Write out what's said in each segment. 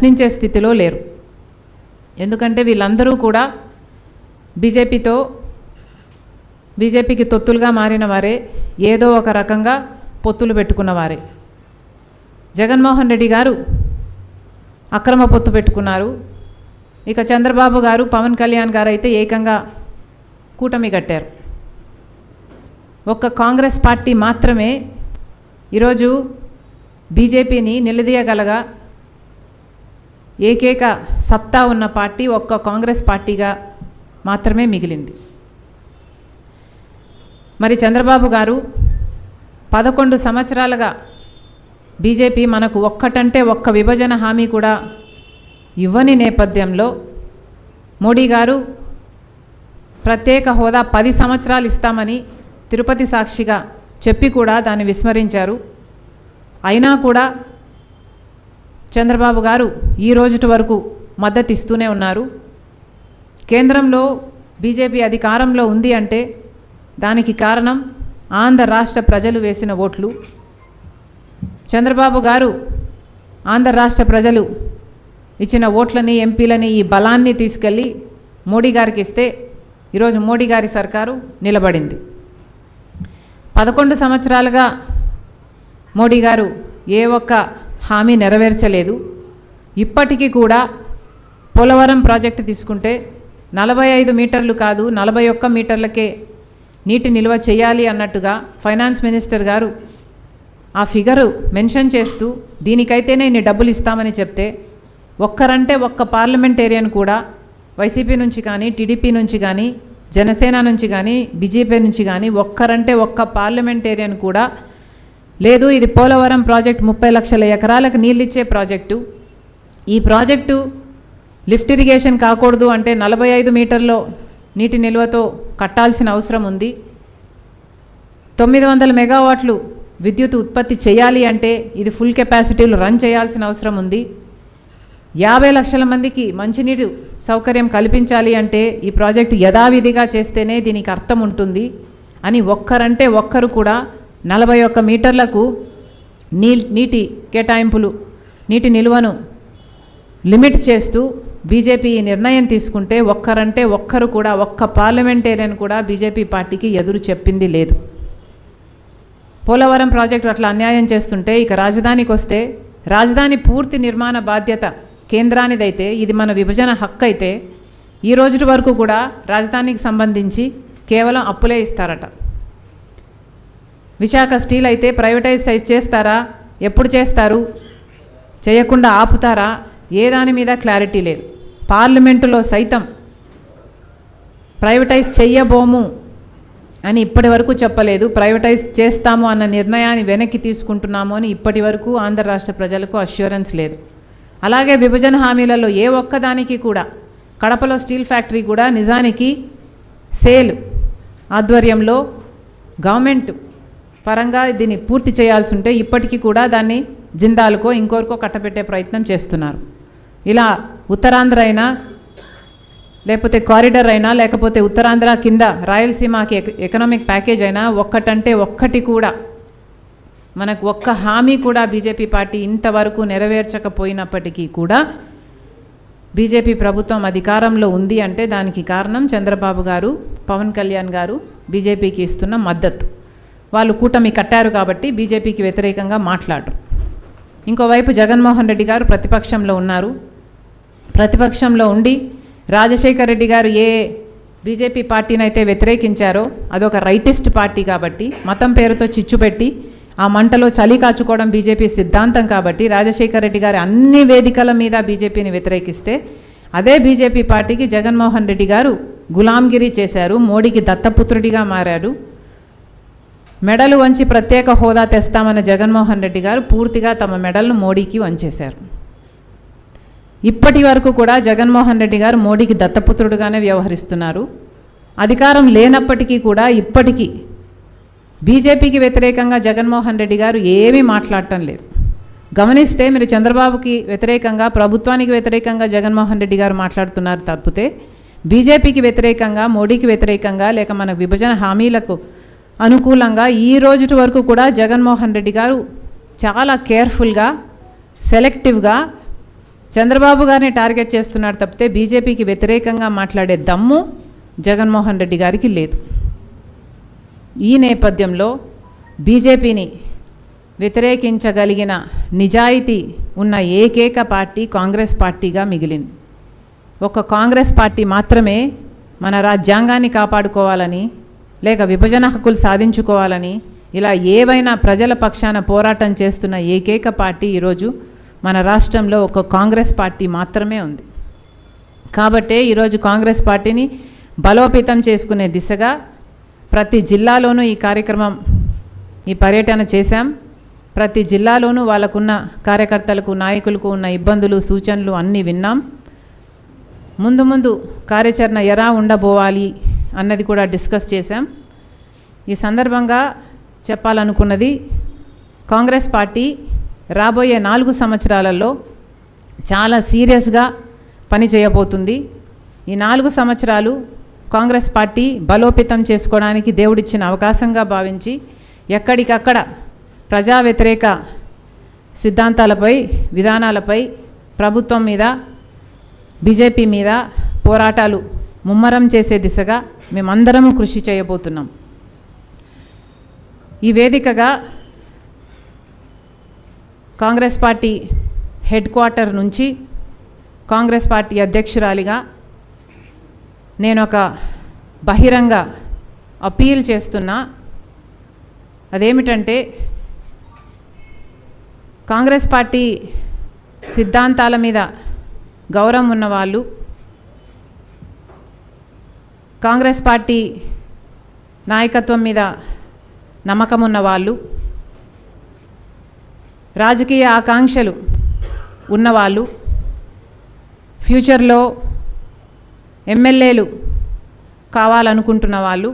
ప్రశ్నించే స్థితిలో లేరు. ఎందుకంటే వీళ్ళందరూ కూడా బీజేపీకి తొత్తులుగా మారిన వారే, ఏదో ఒక రకంగా పొత్తులు పెట్టుకున్నవారే. జగన్మోహన్ రెడ్డి గారు అక్రమ పొత్తు పెట్టుకున్నారు. ఇక చంద్రబాబు గారు, పవన్ కళ్యాణ్ గారు అయితే ఏకంగా కూటమి కట్టారు. ఒక్క కాంగ్రెస్ పార్టీ మాత్రమే ఈరోజు బీజేపీని నిలదీయగలగా ఏకైక సత్తా ఉన్న పార్టీ ఒక్క కాంగ్రెస్ పార్టీగా మాత్రమే మిగిలింది. మరి చంద్రబాబు గారు 11 సంవత్సరాలుగా బీజేపీ మనకు ఒక్కటంటే ఒక్క విభజన హామీ కూడా ఇవ్వని నేపథ్యంలో మోడీ గారు ప్రత్యేక హోదా 10 సంవత్సరాలు ఇస్తామని తిరుపతి సాక్షిగా చెప్పి కూడా దాన్ని విస్మరించారు. అయినా కూడా చంద్రబాబు గారు ఈ రోజుటి వరకు మద్దతు ఇస్తూనే ఉన్నారు. కేంద్రంలో బీజేపీ అధికారంలో ఉంది అంటే దానికి కారణం ఆంధ్ర రాష్ట్ర ప్రజలు వేసిన ఓట్లు. చంద్రబాబు గారు ఆంధ్ర రాష్ట్ర ప్రజలు ఇచ్చిన ఓట్లని, ఎంపీలని, ఈ బలాన్ని తీసుకెళ్ళి మోడీ గారికి ఇస్తే ఈరోజు మోడీ గారి సర్కారు నిలబడింది. 11 సంవత్సరాలుగా మోడీ గారు ఏ ఒక్క హామీ నెరవేర్చలేదు. ఇప్పటికీ కూడా పోలవరం ప్రాజెక్టు తీసుకుంటే 45 మీటర్లు కాదు 41 మీటర్లకే నీటి నిల్వ చేయాలి అన్నట్టుగా ఫైనాన్స్ మినిస్టర్ గారు ఆ ఫిగరు మెన్షన్ చేస్తూ దీనికైతేనే ఇన్ని డబ్బులు ఇస్తామని చెప్తే ఒక్కరంటే ఒక్క పార్లమెంటేరియన్ కూడా వైసీపీ నుంచి కానీ, టీడీపీ నుంచి కానీ, జనసేన నుంచి కానీ, బీజేపీ నుంచి కానీ ఒక్కరంటే ఒక్క పార్లమెంటేరియన్ కూడా లేదు ఇది పోలవరం ప్రాజెక్ట్ 30 లక్షల ఎకరాలకు నీళ్ళు ఇచ్చే ప్రాజెక్టు, ఈ ప్రాజెక్టు లిఫ్ట్ ఇరిగేషన్ కాకూడదు అంటే 45 మీటర్లో నీటి నిల్వతో కట్టాల్సిన అవసరం ఉంది, 900 మెగావాట్లు విద్యుత్ ఉత్పత్తి చేయాలి అంటే ఇది ఫుల్ కెపాసిటీలో రన్ చేయాల్సిన అవసరం ఉంది, 50 లక్షల మందికి మంచినీటి సౌకర్యం కల్పించాలి అంటే ఈ ప్రాజెక్టు యథావిధిగా చేస్తేనే దీనికి అర్థం ఉంటుంది అని ఒక్కరంటే ఒక్కరు కూడా 41 మీటర్లకు నీటి కేటాయింపులు, నీటి నిల్వను లిమిట్ చేస్తూ బీజేపీ ఈ నిర్ణయం తీసుకుంటే ఒక్కరంటే ఒక్కరు కూడా, ఒక్క పార్లమెంటేరియన్ కూడా బీజేపీ పార్టీకి ఎదురు చెప్పింది లేదు. పోలవరం ప్రాజెక్టు అట్లా అన్యాయం చేస్తుంటే ఇక రాజధానికి వస్తే రాజధాని పూర్తి నిర్మాణ బాధ్యత కేంద్రానిదైతే ఇది మన విభజన హక్కు అయితే ఈ రోజు వరకు కూడా రాజధానికి సంబంధించి కేవలం అప్పులే ఇస్తారట. విశాఖ స్టీల్ అయితే ప్రైవేటైజ్ చేస్తారా, ఎప్పుడు చేస్తారు, చేయకుండా ఆపుతారా, ఏ దాని మీద క్లారిటీ లేదు. పార్లమెంటులో సైతం ప్రైవేటైజ్ చెయ్యబోము అని ఇప్పటి వరకు చెప్పలేదు, ప్రైవేటైజ్ చేస్తాము అన్న నిర్ణయాన్ని వెనక్కి తీసుకుంటున్నాము అని ఇప్పటి వరకు ఆంధ్ర రాష్ట్ర ప్రజలకు అష్యూరెన్స్ లేదు. అలాగే విభజన హామీలలో ఏ ఒక్కదానికి కూడా, కడపలో స్టీల్ ఫ్యాక్టరీ కూడా నిజానికి సేల్ ఆధ్వర్యంలో గవర్నమెంట్ పరంగా దీన్ని పూర్తి చేయాల్సి ఉంటే ఇప్పటికీ కూడా దాన్ని జిందాల్కో ఇంకోరికో కట్టబెట్టే ప్రయత్నం చేస్తున్నారు. ఇలా ఉత్తరాంధ్ర అయినా లేకపోతే కారిడార్ అయినా లేకపోతే ఉత్తరాంధ్ర కింద రాయలసీమకి ఎకనామిక్ ప్యాకేజ్ అయినా ఒక్కటంటే ఒక్కటి కూడా మనకు ఒక్క హామీ కూడా బీజేపీ పార్టీ ఇంతవరకు నెరవేర్చకపోయినప్పటికీ కూడా బీజేపీ ప్రభుత్వం అధికారంలో ఉంది అంటే దానికి కారణం చంద్రబాబు గారు, పవన్ కళ్యాణ్ గారు బీజేపీకి ఇస్తున్న మద్దతు. వాళ్ళు కూటమి కట్టారు కాబట్టి బీజేపీకి వ్యతిరేకంగా మాట్లాడరు. ఇంకోవైపు జగన్మోహన్ రెడ్డి గారు ప్రతిపక్షంలో ఉన్నారు. ప్రతిపక్షంలో ఉండి రాజశేఖర్ రెడ్డి గారు ఏ బీజేపీ పార్టీని అయితే వ్యతిరేకించారో అదొక రైటిస్ట్ పార్టీ కాబట్టి మతం పేరుతో చిచ్చు పెట్టి ఆ మంటలో చలి కాచుకోవడం బీజేపీ సిద్ధాంతం కాబట్టి రాజశేఖర్ రెడ్డి గారు అన్ని వేదికల మీద బీజేపీని వ్యతిరేకిస్తే అదే బీజేపీ పార్టీకి జగన్మోహన్ రెడ్డి గారు గులాంగిరి చేశారు, మోడీకి దత్తపుత్రుడిగా మారాడు. మెడలు వంచి ప్రత్యేక హోదా తెస్తామన్న జగన్మోహన్ రెడ్డి గారు పూర్తిగా తమ మెడలను మోడీకి వంచేశారు. ఇప్పటి వరకు కూడా జగన్మోహన్ రెడ్డి గారు మోడీకి దత్తపుత్రుడుగానే వ్యవహరిస్తున్నారు. అధికారం లేనప్పటికీ కూడా ఇప్పటికీ బీజేపీకి వ్యతిరేకంగా జగన్మోహన్ రెడ్డి గారు ఏమీ మాట్లాడటం లేదు. గమనిస్తే మీరు చంద్రబాబుకి వ్యతిరేకంగా, ప్రభుత్వానికి వ్యతిరేకంగా జగన్మోహన్ రెడ్డి గారు మాట్లాడుతున్నారు తప్పితే బీజేపీకి వ్యతిరేకంగా, మోడీకి వ్యతిరేకంగా లేక మన విభజన హామీలకు అనుకూలంగా ఈ రోజు వరకు కూడా జగన్మోహన్ రెడ్డి గారు చాలా కేర్ఫుల్గా, సెలెక్టివ్గా చంద్రబాబు గారిని టార్గెట్ చేస్తున్నాడు తప్పితే బీజేపీకి వ్యతిరేకంగా మాట్లాడే దమ్ము జగన్మోహన్ రెడ్డి గారికి లేదు. ఈ నేపథ్యంలో బీజేపీని వ్యతిరేకించగలిగిన నిజాయితీ ఉన్న ఏకైక పార్టీ కాంగ్రెస్ పార్టీగా మిగిలింది. ఒక కాంగ్రెస్ పార్టీ మాత్రమే మన రాజ్యాంగాన్ని కాపాడుకోవాలని, లేక విభజన హక్కులు సాధించుకోవాలని, ఇలా ఏవైనా ప్రజల పక్షాన పోరాటం చేస్తున్న ఏకైక పార్టీ ఈరోజు మన రాష్ట్రంలో ఒక కాంగ్రెస్ పార్టీ మాత్రమే ఉంది. కాబట్టే ఈరోజు కాంగ్రెస్ పార్టీని బలోపేతం చేసుకునే దిశగా ప్రతి జిల్లాలోనూ ఈ కార్యక్రమం, ఈ పర్యటన చేశాం. ప్రతి జిల్లాలోనూ వాళ్ళకున్న కార్యకర్తలకు, నాయకులకు ఉన్న ఇబ్బందులు, సూచనలు అన్నీ విన్నాం. ముందు ముందు కార్యాచరణ ఎలా ఉండబోవాలి అన్నది కూడా డిస్కస్ చేశాం. ఈ సందర్భంగా చెప్పాలనుకున్నది, కాంగ్రెస్ పార్టీ రాబోయే 4 సంవత్సరాలలో చాలా సీరియస్గా పని చేయబోతుంది. ఈ 4 సంవత్సరాలు కాంగ్రెస్ పార్టీ బలోపేతం చేసుకోవడానికి దేవుడిచ్చిన అవకాశంగా భావించి ఎక్కడికక్కడ ప్రజా వ్యతిరేక సిద్ధాంతాలపై, విధానాలపై, ప్రభుత్వం మీద, బీజేపీ మీద పోరాటాలు ముమ్మరం చేసే దిశగా మేమందరము కృషి చేయబోతున్నాం. ఈ వేదికగా కాంగ్రెస్ పార్టీ హెడ్ క్వార్టర్ నుంచి కాంగ్రెస్ పార్టీ అధ్యక్షురాలిగా నేను ఒక బహిరంగ అపీల్ చేస్తున్నా. అదేమిటంటే, కాంగ్రెస్ పార్టీ సిద్ధాంతాల మీద గౌరవం ఉన్నవాళ్ళు, కాంగ్రెస్ పార్టీ నాయకత్వం మీద నమ్మకం ఉన్నవాళ్ళు, రాజకీయ ఆకాంక్షలు ఉన్నవాళ్ళు, ఫ్యూచర్లో ఎమ్మెల్యేలు కావాలనుకుంటున్న వాళ్ళు,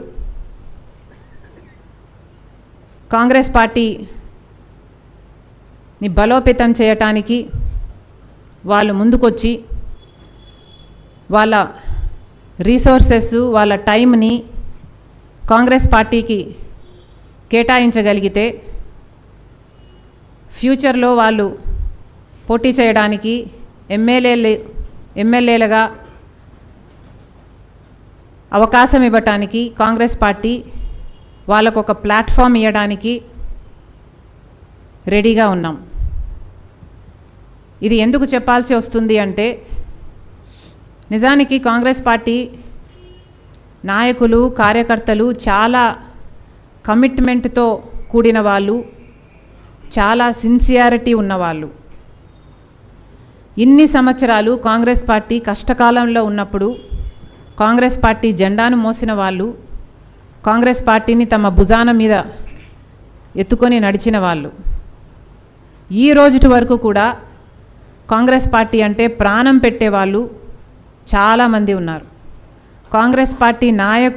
కాంగ్రెస్ పార్టీని బలోపేతం చేయటానికి వాళ్ళు ముందుకొచ్చి వాళ్ళ రీసోర్సెస్, వాళ్ళ టైంని కాంగ్రెస్ పార్టీకి కేటాయించగలిగితే ఫ్యూచర్లో వాళ్ళు పోటీ చేయడానికి, ఎమ్మెల్యేలుగా అవకాశం ఇవ్వటానికి కాంగ్రెస్ పార్టీ వాళ్ళకు ఒక ప్లాట్ఫామ్ ఇవ్వడానికి రెడీగా ఉన్నాం. ఇది ఎందుకు చెప్పాల్సి వస్తుంది అంటే, నిజానికి కాంగ్రెస్ పార్టీ నాయకులు, కార్యకర్తలు చాలా కమిట్మెంట్తో కూడిన వాళ్ళు, చాలా సిన్సియారిటీ ఉన్నవాళ్ళు. ఇన్ని సంవత్సరాలు కాంగ్రెస్ పార్టీ కష్టకాలంలో ఉన్నప్పుడు కాంగ్రెస్ పార్టీ జెండాను మోసిన వాళ్ళు, కాంగ్రెస్ పార్టీని తమ భుజాన మీద ఎత్తుకొని నడిచిన వాళ్ళు. ఈ రోజుటి వరకు కూడా కాంగ్రెస్ పార్టీ అంటే ప్రాణం పెట్టేవాళ్ళు చాలామంది ఉన్నారు. కాంగ్రెస్ పార్టీ నాయకులు